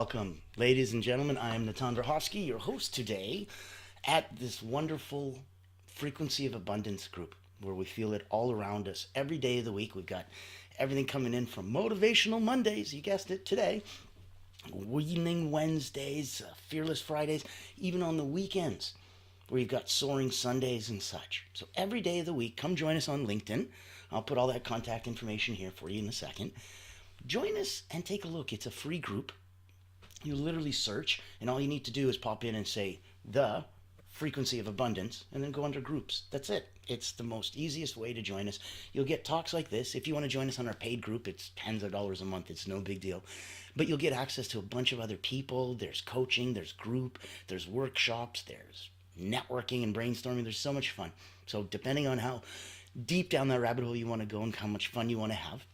Welcome, ladies and gentlemen. I am Natan Verhovsky, your host today at this wonderful Frequency of Abundance group where we feel it all around us every day of the week. We've got everything coming in from Motivational Mondays, you guessed it, today, Winning Wednesdays, Fearless Fridays, even on the weekends where you've got Soaring Sundays and such. So every day of the week, come join us on LinkedIn. I'll put all that contact information here for you in a second. Join us and take a look. It's a free group. You literally search, and all you need to do is pop in and say the frequency of abundance and then go under groups. That's it. It's the most easiest way to join us. You'll get talks like this. If you want to join us on our paid group, it's tens of dollars a month. It's no big deal. But you'll get access to a bunch of other people. There's coaching, there's group, there's workshops, there's networking and brainstorming. There's so much fun. So depending on how deep down that rabbit hole you want to go and how much fun you want to have,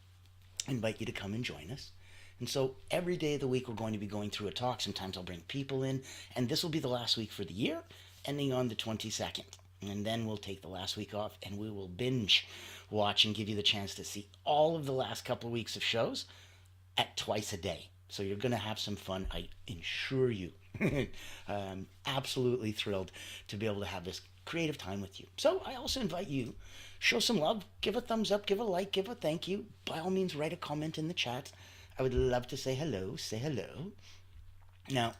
I invite you to come and join us. And so every day of the week, we're going to be going through a talk. Sometimes I'll bring people in, and this will be the last week for the year, ending on the 22nd. And then we'll take the last week off, and we will binge watch and give you the chance to see all of the last couple of weeks of shows at twice a day. So you're going to have some fun, I assure you. I'm absolutely thrilled to be able to have this creative time with you. So I also invite you, show some love, give a thumbs up, give a like, give a thank you. By all means, write a comment in the chat. I would love to say hello. Say hello. Now,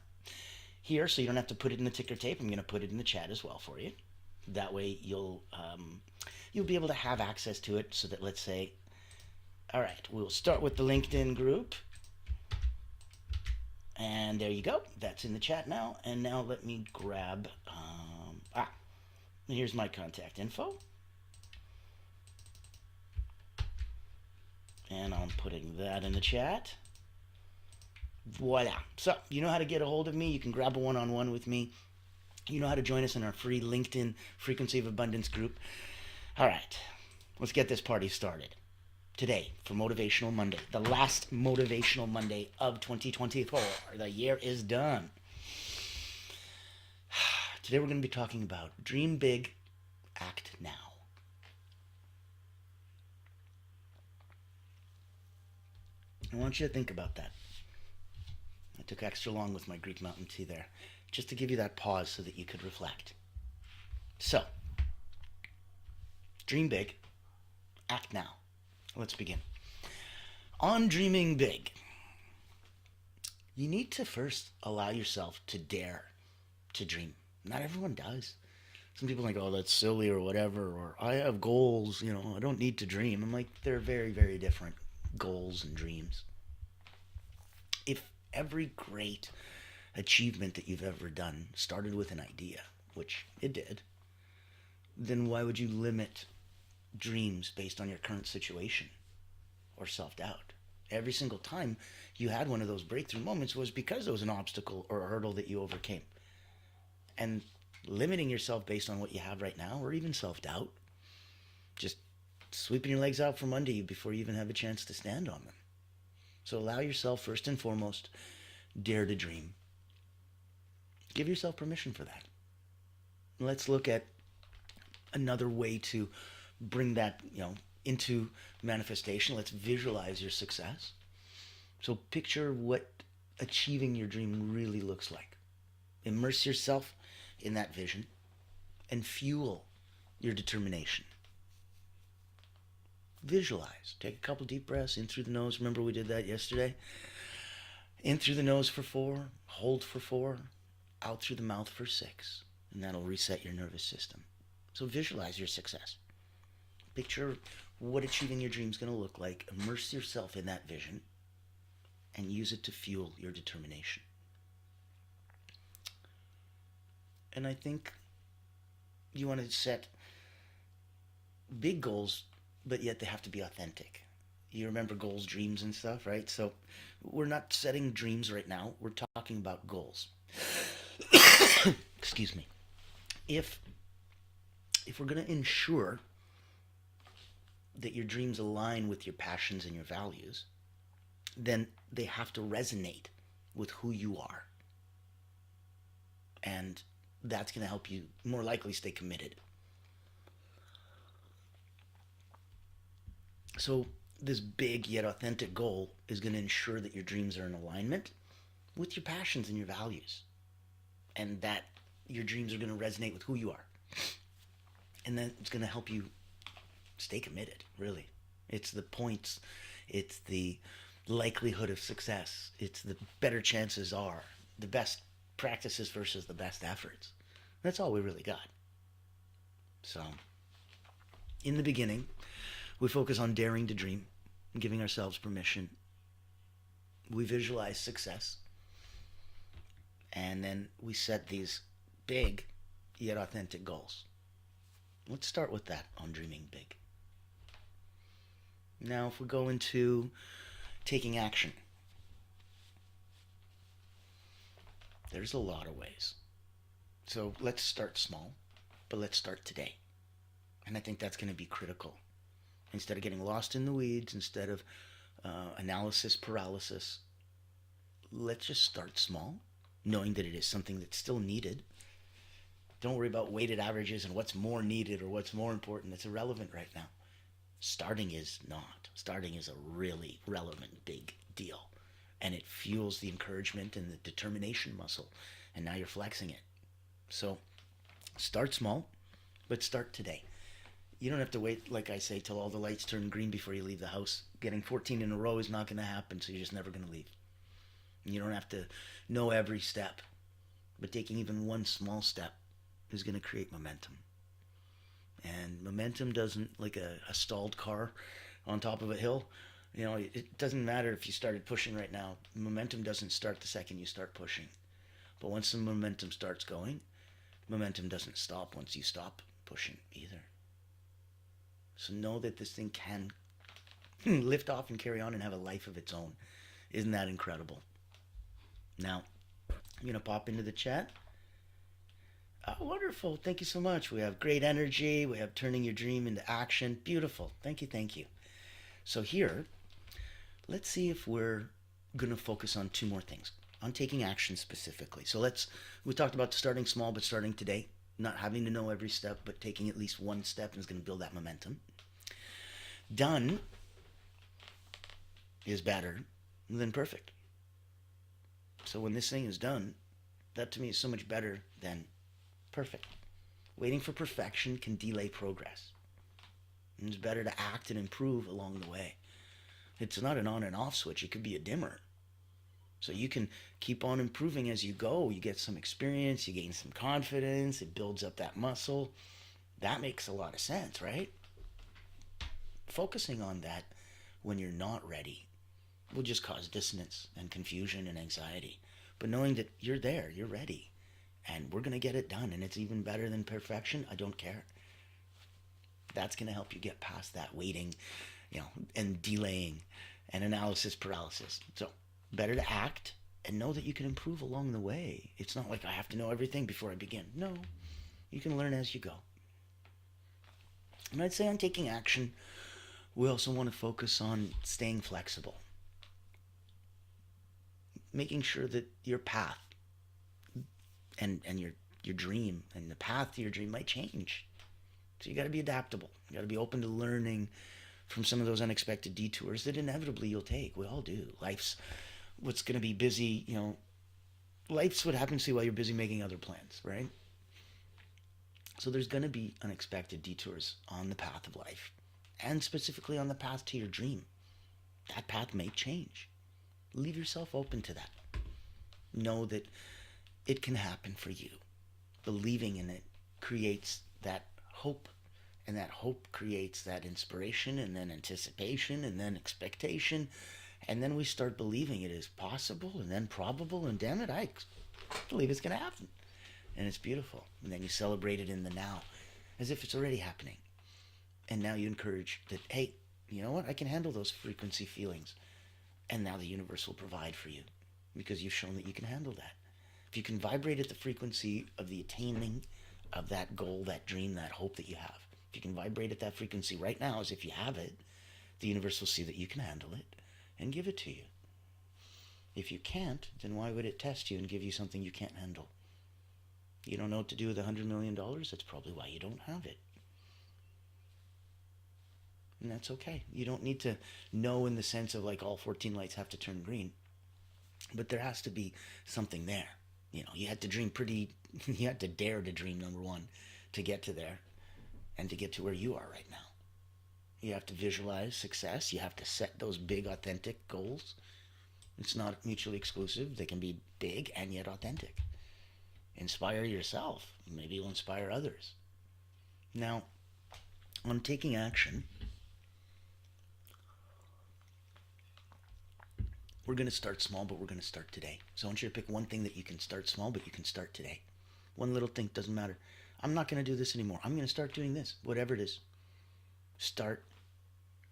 here, so you don't have to put it in the ticker tape, I'm going to put it in the chat as well for you. That way, you'll be able to have access to it. So that, let's say, all right, we'll start with the LinkedIn group, and there you go. That's in the chat now. And now let me grab. Here's my contact info. And I'm putting that in the chat. Voila. So, you know how to get a hold of me. You can grab a one-on-one with me. You know how to join us in our free LinkedIn Frequency of Abundance group. All right. Let's get this party started. Today, for Motivational Monday, the last Motivational Monday of 2024. The year is done. Today, we're going to be talking about dream big, act now. I want you to think about that. I took extra long with my Greek mountain tea there, just to give you that pause so that you could reflect. So, dream big, act now. Let's begin. On dreaming big, you need to first allow yourself to dare to dream. Not everyone does. Some people think, oh, that's silly or whatever, or I have goals, I don't need to dream. I'm like, they're very, very different goals and dreams. If every great achievement that you've ever done started with an idea, which it did, then why would you limit dreams based on your current situation or self-doubt? Every single time you had one of those breakthrough moments was because there was an obstacle or a hurdle that you overcame. And limiting yourself based on what you have right now, or even self-doubt, just sweeping your legs out from under you before you even have a chance to stand on them. So allow yourself, first and foremost, dare to dream. Give yourself permission for that. Let's look at another way to bring that, into manifestation. Let's visualize your success. So picture what achieving your dream really looks like. Immerse yourself in that vision and fuel your determination. Visualize. Take a couple deep breaths in through the nose. Remember we did that yesterday? In through the nose for 4, hold for 4, out through the mouth for 6, and that'll reset your nervous system. So visualize your success. Picture what achieving your dream is going to look like. Immerse yourself in that vision and use it to fuel your determination. And I think you want to set big goals, but yet they have to be authentic. You remember goals, dreams, and stuff, right? So we're not setting dreams right now. We're talking about goals. Excuse me. If we're going to ensure that your dreams align with your passions and your values, then they have to resonate with who you are. And that's going to help you more likely stay committed. So this big yet authentic goal is going to ensure that your dreams are in alignment with your passions and your values, and that your dreams are going to resonate with who you are. And then it's going to help you stay committed, really. It's the points, it's the likelihood of success, it's the better chances are, the best practices versus the best efforts. That's all we really got. So, in the beginning, we focus on daring to dream, giving ourselves permission. We visualize success, and then we set these big yet authentic goals. Let's start with that on dreaming big. Now, if we go into taking action, there's a lot of ways. So let's start small, but let's start today. And I think that's going to be critical. Instead of getting lost in the weeds, instead of analysis paralysis, let's just start small, knowing that it is something that's still needed. Don't worry about weighted averages and what's more needed or what's more important. That's irrelevant right now. Starting is not. Starting is a really relevant big deal. And it fuels the encouragement and the determination muscle. And now you're flexing it. So start small, but start today. You don't have to wait, like I say, till all the lights turn green before you leave the house. Getting 14 in a row is not going to happen, so you're just never going to leave. You don't have to know every step, but taking even one small step is going to create momentum. And momentum doesn't, like a stalled car on top of a hill, it doesn't matter if you started pushing right now. Momentum doesn't start the second you start pushing. But once the momentum starts going, momentum doesn't stop once you stop pushing either. So know that this thing can lift off and carry on and have a life of its own. Isn't that incredible? Now, I'm going to pop into the chat. Oh, wonderful. Thank you so much. We have great energy. We have turning your dream into action. Beautiful. Thank you. Thank you. So here, let's see if we're going to focus on two more things. On taking action specifically. So we talked about starting small, but starting today. Not having to know every step, but taking at least one step is going to build that momentum. Done is better than perfect. So when this thing is done, that to me is so much better than perfect. Waiting for perfection can delay progress. And it's better to act and improve along the way. It's not an on and off switch. It could be a dimmer. So you can keep on improving as you go. You get some experience, you gain some confidence, it builds up that muscle. That makes a lot of sense, right? Focusing on that when you're not ready will just cause dissonance and confusion and anxiety. But knowing that you're there, you're ready, and we're going to get it done, and it's even better than perfection, I don't care. That's going to help you get past that waiting, and delaying and analysis paralysis. So better to act and know that you can improve along the way. It's not like I have to know everything before I begin. No, you can learn as you go. And I'd say on taking action, we also want to focus on staying flexible. Making sure that your path and your dream and the path to your dream might change. So you got to be adaptable. You got to be open to learning from some of those unexpected detours that inevitably you'll take. We all do. Life's what's going to be busy, life's what happens to you while you're busy making other plans, right? So there's going to be unexpected detours on the path of life, and specifically on the path to your dream. That path may change. Leave yourself open to that. Know that it can happen for you. Believing in it creates that hope, and that hope creates that inspiration, and then anticipation, and then expectation. And then we start believing it is possible, and then probable, and damn it, I believe it's going to happen. And it's beautiful. And then you celebrate it in the now, as if it's already happening. And now you encourage that, hey, you know what? I can handle those frequency feelings. And now the universe will provide for you, because you've shown that you can handle that. If you can vibrate at the frequency of the attaining of that goal, that dream, that hope that you have, if you can vibrate at that frequency right now as if you have it, the universe will see that you can handle it and give it to you. If you can't, then why would it test you and give you something you can't handle? You don't know what to do with $100 million? That's probably why you don't have it. And that's okay. You don't need to know in the sense of like all 14 lights have to turn green. But there has to be something there. You had to dream pretty, you had to dare to dream, number one, to get to there and to get to where you are right now. You have to visualize success. You have to set those big, authentic goals. It's not mutually exclusive. They can be big and yet authentic. Inspire yourself. Maybe you'll inspire others. Now, on taking action, we're going to start small, but we're going to start today. So I want you to pick one thing that you can start small, but you can start today. One little thing, doesn't matter. I'm not going to do this anymore. I'm going to start doing this, whatever it is. Start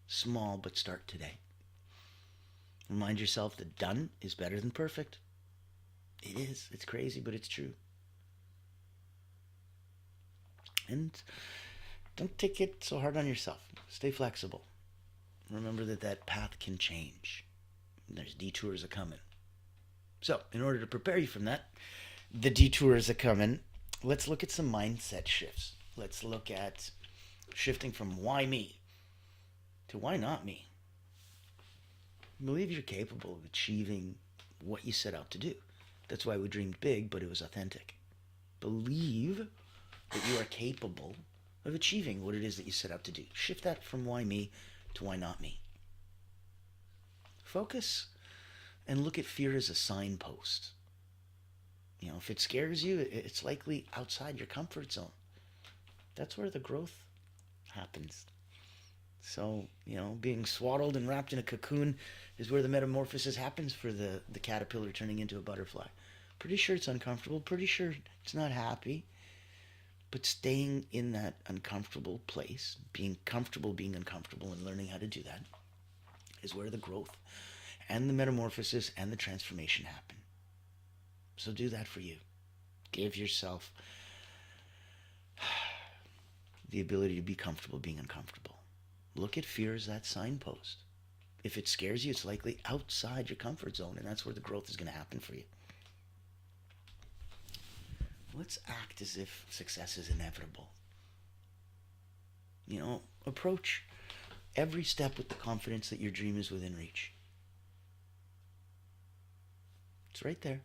small, but start today. Remind yourself that done is better than perfect. It is. It's crazy, but it's true. And don't take it so hard on yourself. Stay flexible. Remember that path can change. There's detours a-coming. So, in order to prepare you from that, the detours a-coming, let's look at some mindset shifts. Let's look at shifting from why me to why not me. Believe you're capable of achieving what you set out to do. That's why we dreamed big, but it was authentic. Believe that you are capable of achieving what it is that you set out to do. Shift that from why me to why not me. Focus and look at fear as a signpost. If it scares you, it's likely outside your comfort zone. That's where the growth happens. So, being swaddled and wrapped in a cocoon is where the metamorphosis happens for the caterpillar turning into a butterfly. Pretty sure it's uncomfortable. Pretty sure it's not happy. But staying in that uncomfortable place, being comfortable being uncomfortable and learning how to do that, is where the growth and the metamorphosis and the transformation happen. So do that for you. Give yourself the ability to be comfortable being uncomfortable. Look at fear as that signpost. If it scares you, it's likely outside your comfort zone, and that's where the growth is going to happen for you. Let's act as if success is inevitable. Approach every step with the confidence that your dream is within reach. It's right there.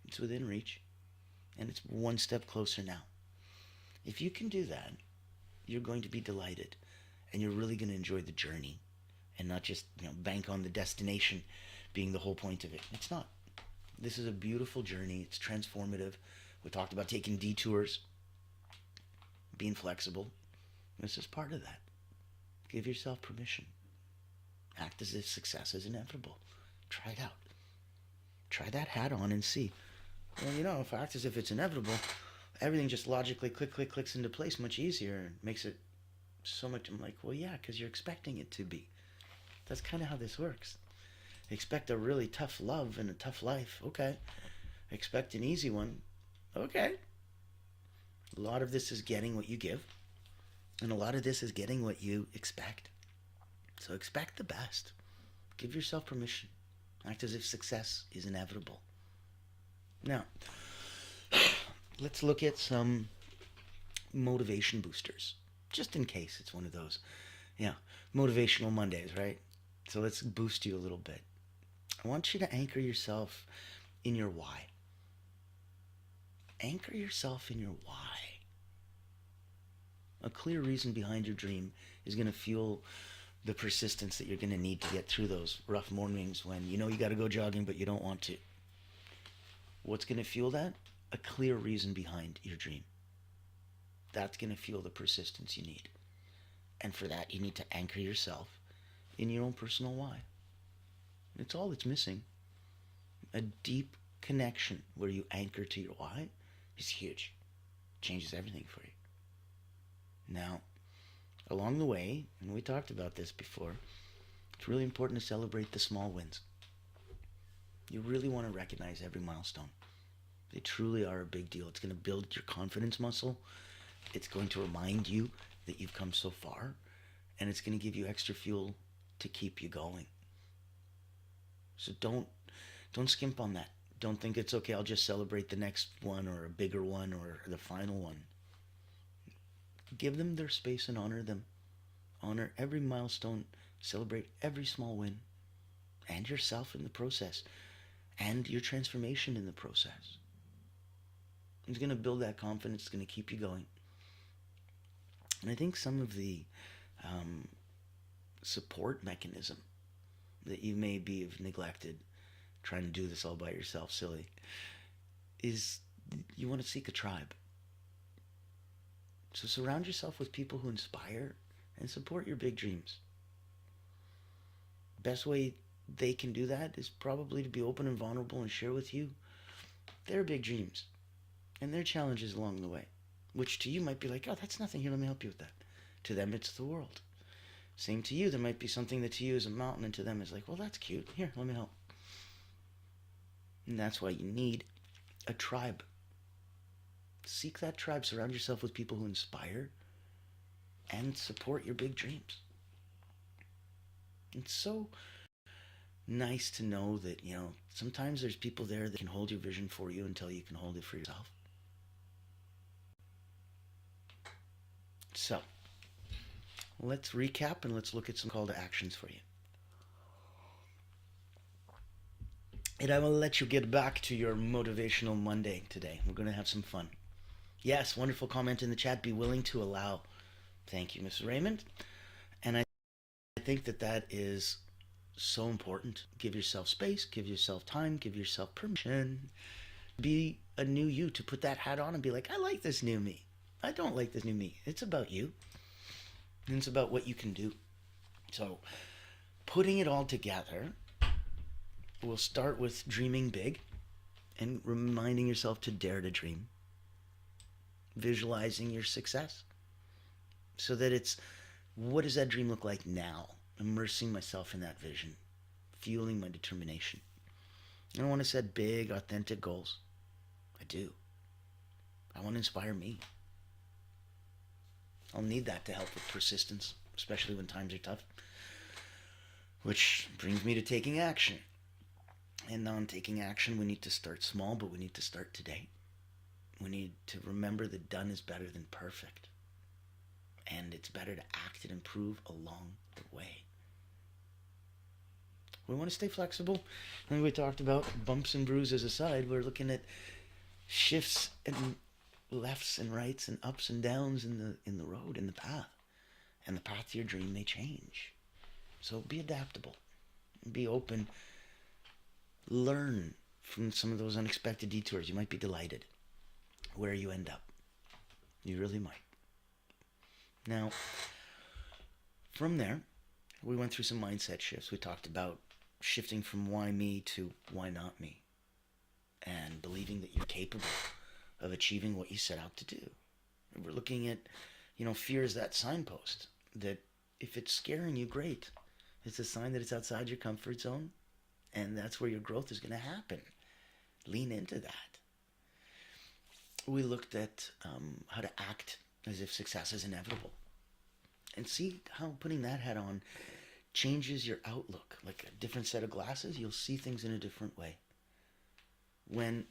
It's within reach. And it's one step closer now. If you can do that, you're going to be delighted. And you're really going to enjoy the journey. And not just, bank on the destination being the whole point of it. It's not. This is a beautiful journey. It's transformative. We talked about taking detours, being flexible. This is part of that. Give yourself permission. Act as if success is inevitable. Try it out. Try that hat on and see. Well, if I act as if it's inevitable, everything just logically clicks into place much easier and makes it so much. I'm like, well, yeah, because you're expecting it to be. That's kind of how this works. Expect a really tough love and a tough life. Okay. Expect an easy one. Okay. A lot of this is getting what you give. And a lot of this is getting what you expect. So expect the best. Give yourself permission. Act as if success is inevitable. Now, let's look at some motivation boosters. Just in case it's one of those, motivational Mondays, right? So let's boost you a little bit. I want you to anchor yourself in your why. Anchor yourself in your why. A clear reason behind your dream is going to fuel the persistence that you're going to need to get through those rough mornings when you got to go jogging but you don't want to. What's going to fuel that? A clear reason behind your dream. That's going to fuel the persistence you need. And for that, you need to anchor yourself in your own personal why. It's all that's missing. A deep connection where you anchor to your why is huge. Changes everything for you. Now, along the way, and we talked about this before, it's really important to celebrate the small wins. You really want to recognize every milestone. They truly are a big deal. It's going to build your confidence muscle. It's going to remind you that you've come so far, and it's going to give you extra fuel to keep you going. So don't skimp on that. Don't think it's okay, I'll just celebrate the next one or a bigger one or the final one. Give them their space and honor them. Honor every milestone. Celebrate every small win. And yourself in the process. and your transformation in the process. It's going to build that confidence. It's going to keep you going. And I think some of the um, support mechanism that you may be have neglected, trying to do this all by yourself, silly, is you want to seek a tribe. So surround yourself with people who inspire and support your big dreams. Best way they can do that is probably to be open and vulnerable and share with you their big dreams and their challenges along the way, which to you might be like, oh, that's nothing. Here, let me help you with that. To them, it's the world. Same to you. There might be something that to you is a mountain, and to them is like, well, that's cute. Here, let me help. And that's why you need a tribe. Seek that tribe. Surround yourself with people who inspire and support your big dreams. It's so nice to know that, sometimes there's people there that can hold your vision for you until you can hold it for yourself. So, let's recap and let's look at some call to actions for you. And I will let you get back to your Motivational Monday today. We're going to have some fun. Yes, wonderful comment in the chat. Be willing to allow. Thank you, Mrs. Raymond. And I think that is so important. Give yourself space, give yourself time, give yourself permission. Be a new you, to put that hat on and be like, I like this new me. I don't like this new me. It's about you. And it's about what you can do. So, putting it all together, we'll start with dreaming big and reminding yourself to dare to dream. Visualizing your success. So that it's, what does that dream look like now? Immersing myself in that vision. Fueling my determination. I don't want to set big, authentic goals. I do. I want to inspire me. I'll need that to help with persistence, especially when times are tough. Which brings me to taking action. And on taking action, we need to start small, but we need to start today. We need to remember that done is better than perfect. And it's better to act and improve along the way. We want to stay flexible. I think we talked about bumps and bruises aside. We're looking at shifts and lefts and rights and ups and downs in the road, in the path. And the path to your dream may change. So be adaptable. Be open. Learn from some of those unexpected detours. You might be delighted where you end up. You really might. Now, from there, we went through some mindset shifts. We talked about shifting from why me to why not me. And believing that you're capable of achieving what you set out to do. And we're looking at, fear is that signpost. That if it's scaring you, great. It's a sign that it's outside your comfort zone. And that's where your growth is going to happen. Lean into that. We looked at how to act as if success is inevitable. And see how putting that hat on changes your outlook. Like a different set of glasses, you'll see things in a different way. When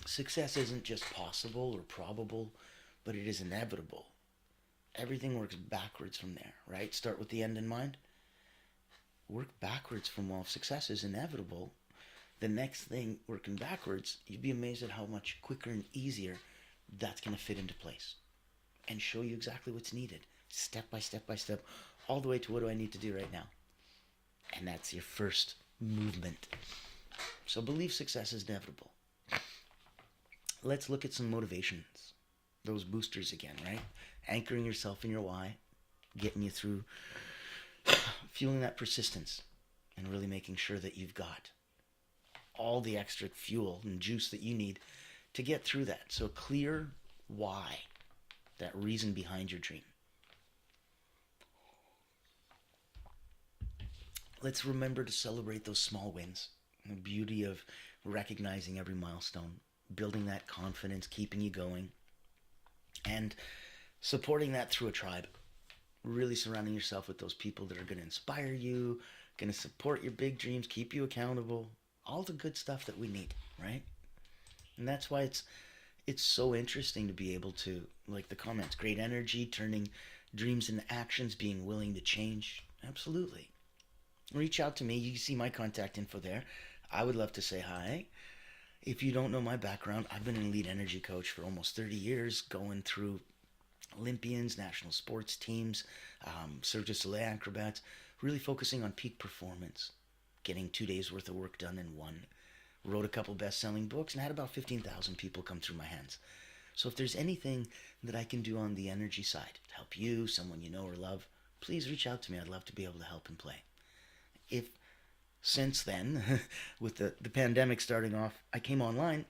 success isn't just possible or probable, but it is inevitable. Everything works backwards from there, right? Start with the end in mind. Work backwards from, well, if success is inevitable, the next thing, working backwards, you'd be amazed at how much quicker and easier that's going to fit into place and show you exactly what's needed, step by step by step, all the way to what do I need to do right now. And that's your first movement. So believe success is inevitable. Let's look at some motivations. Those boosters again, right? Anchoring yourself in your why, getting you through, fueling that persistence, and really making sure that you've got all the extra fuel and juice that you need to get through that. So clear why, that reason behind your dream. Let's remember to celebrate those small wins. The beauty of recognizing every milestone, building that confidence, keeping you going, and supporting that through a tribe. Really surrounding yourself with those people that are going to inspire you, going to support your big dreams, keep you accountable, all the good stuff that we need, right? And that's why it's so interesting to be able to, like the comments, great energy, turning dreams into actions, being willing to change. Absolutely. Reach out to me. You can see my contact info there. I would love to say hi. If you don't know my background, I've been an elite energy coach for almost 30 years, going through Olympians, national sports teams, Cirque du Soleil acrobats, really focusing on peak performance, getting 2 days worth of work done in one. Wrote a couple best-selling books and had about 15,000 people come through my hands. So if there's anything that I can do on the energy side to help you, someone you know or love, please reach out to me. I'd love to be able to help and play. If since then, with the pandemic starting off, I came online,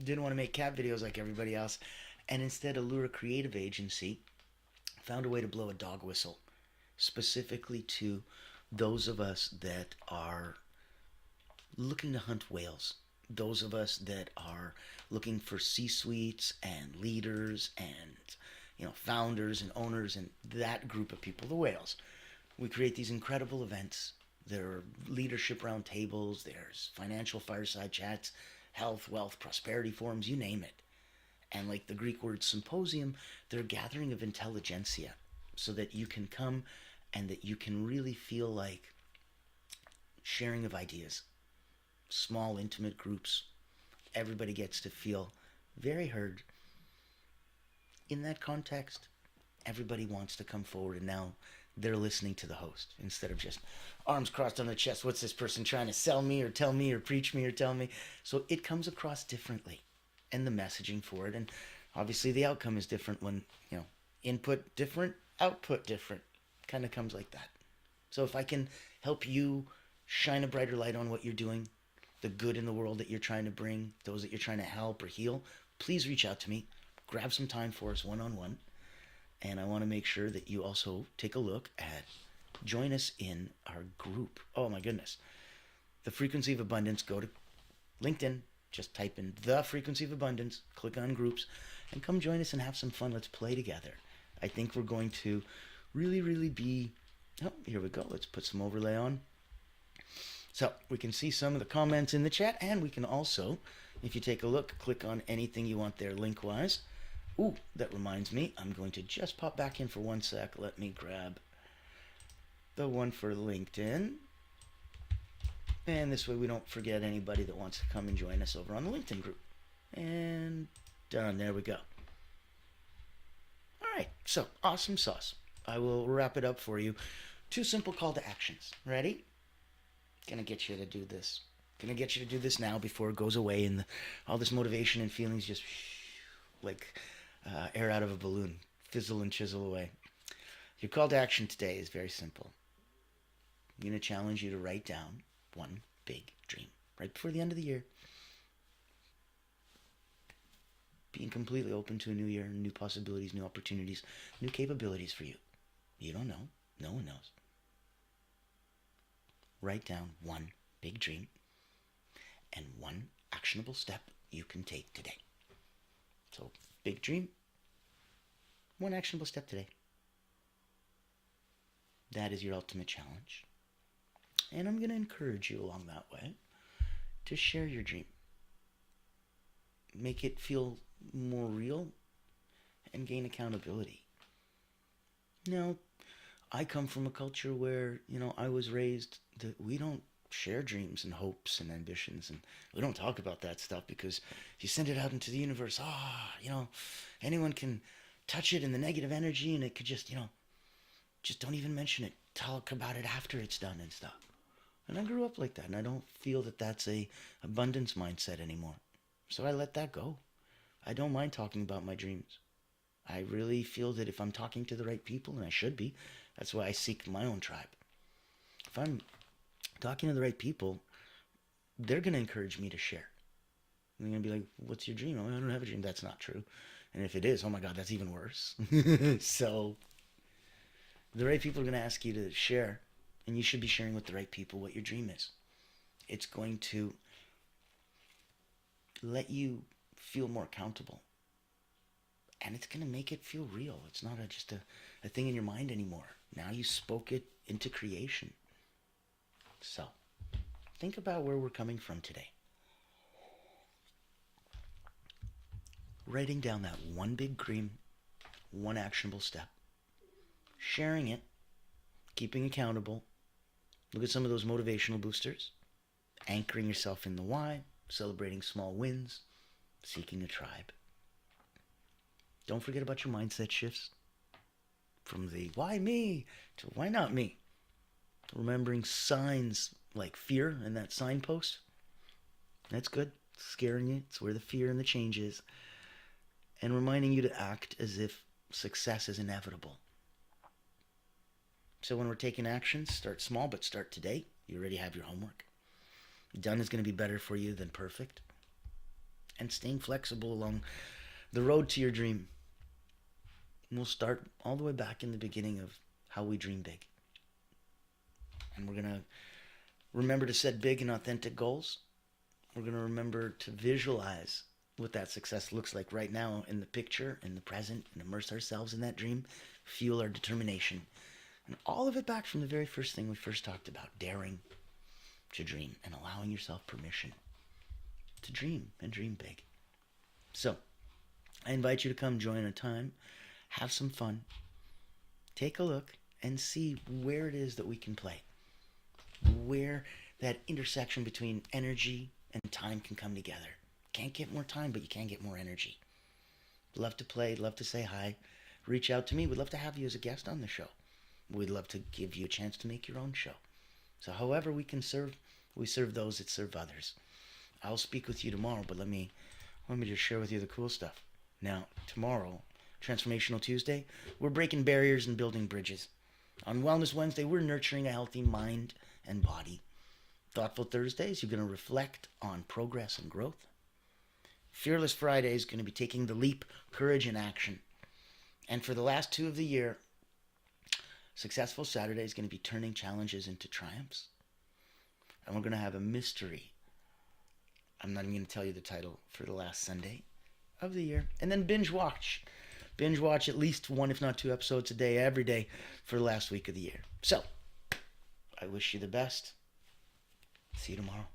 didn't want to make cat videos like everybody else, and instead Allure Creative Agency found a way to blow a dog whistle specifically to those of us that are looking to hunt whales. Those of us that are looking for C-suites and leaders and founders and owners and that group of people, the whales. We create these incredible events. There are leadership roundtables, there's financial fireside chats, health, wealth, prosperity forums, you name it. And like the Greek word symposium, they're a gathering of intelligentsia so that you can come and that you can really feel like sharing of ideas. Small, intimate groups. Everybody gets to feel very heard. In that context, everybody wants to come forward, and now they're listening to the host instead of just arms crossed on their chest. What's this person trying to sell me or tell me or preach me or tell me? So it comes across differently, and the messaging for it, and obviously the outcome is different when input different, output different. Kind of comes like that. So if I can help you shine a brighter light on what you're doing, the good in the world that you're trying to bring, those that you're trying to help or heal, please reach out to me. Grab some time for us one-on-one. And I want to make sure that you also take a look at, join us in our group. Oh my goodness. The Frequency of Abundance. Go to LinkedIn. Just type in The Frequency of Abundance. Click on groups. And come join us and have some fun. Let's play together. I think we're going to really be... Oh, here we go. Let's put some overlay on. So we can see some of the comments in the chat. And we can also, if you take a look, click on anything you want there link-wise. Ooh, that reminds me, I'm going to just pop back in for 1 sec. Let me grab the one for LinkedIn. And this way we don't forget anybody that wants to come and join us over on the LinkedIn group. And done. There we go. All right. So, awesome sauce. I will wrap it up for you. 2 simple call to actions. Ready? Gonna get you to do this. Gonna get you to do this now before it goes away and all this motivation and feelings just like... air out of a balloon, fizzle and chisel away. Your call to action today is very simple. I'm going to challenge you to write down one big dream right before the end of the year. Being completely open to a new year, new possibilities, new opportunities, new capabilities for you. You don't know. No one knows. Write down one big dream and one actionable step you can take today. So, big dream, one actionable step today. That is your ultimate challenge. And I'm going to encourage you along that way to share your dream. Make it feel more real and gain accountability. Now, I come from a culture where, I was raised that we don't share dreams and hopes and ambitions, and we don't talk about that stuff because if you send it out into the universe, anyone can touch it in the negative energy, and it could just don't even mention it. Talk about it after it's done and stuff. And I grew up like that, and I don't feel that that's a abundance mindset anymore. So I let that go. I don't mind talking about my dreams. I really feel that if I'm talking to the right people, and I should be, that's why I seek my own tribe. If I'm talking to the right people, they're going to encourage me to share. And they're going to be like, what's your dream? Oh, I don't have a dream. That's not true. And if it is, oh my God, that's even worse. So the right people are going to ask you to share, and you should be sharing with the right people what your dream is. It's going to let you feel more accountable. And it's going to make it feel real. It's not just a thing in your mind anymore. Now you spoke it into creation. So, think about where we're coming from today. Writing down that one big dream, one actionable step. Sharing it, keeping accountable. Look at some of those motivational boosters. Anchoring yourself in the why, celebrating small wins, seeking a tribe. Don't forget about your mindset shifts from the why me to why not me. Remembering signs like fear and that signpost. That's good. It's scaring you. It's where the fear and the change is. And reminding you to act as if success is inevitable. So when we're taking action, start small, but start today. You already have your homework. Done is going to be better for you than perfect. And staying flexible along the road to your dream. We'll start all the way back in the beginning of how we dream big. And we're going to remember to set big and authentic goals. We're going to remember to visualize what that success looks like right now in the picture, in the present, and immerse ourselves in that dream, fuel our determination. And all of it back from the very first thing we first talked about, daring to dream and allowing yourself permission to dream and dream big. So, I invite you to come join a time, have some fun, take a look, and see where it is that we can play. Where that intersection between energy and time can come together. Can't get more time, but you can get more energy. Love to play, love to say hi. Reach out to me. We'd love to have you as a guest on the show. We'd love to give you a chance to make your own show. So however we can serve, we serve those that serve others. I'll speak with you tomorrow, but let me just share with you the cool stuff. Now, tomorrow, Transformational Tuesday, we're breaking barriers and building bridges. On Wellness Wednesday, we're nurturing a healthy mind and body. Thoughtful Thursdays, you're going to reflect on progress and growth. Fearless Friday is going to be taking the leap, courage, and action. And for the last 2 of the year, Successful Saturday is going to be turning challenges into triumphs. And we're going to have a mystery. I'm not even going to tell you the title for the last Sunday of the year. And then binge watch. Binge watch at least 1, if not 2 episodes a day, every day for the last week of the year. So, I wish you the best. See you tomorrow.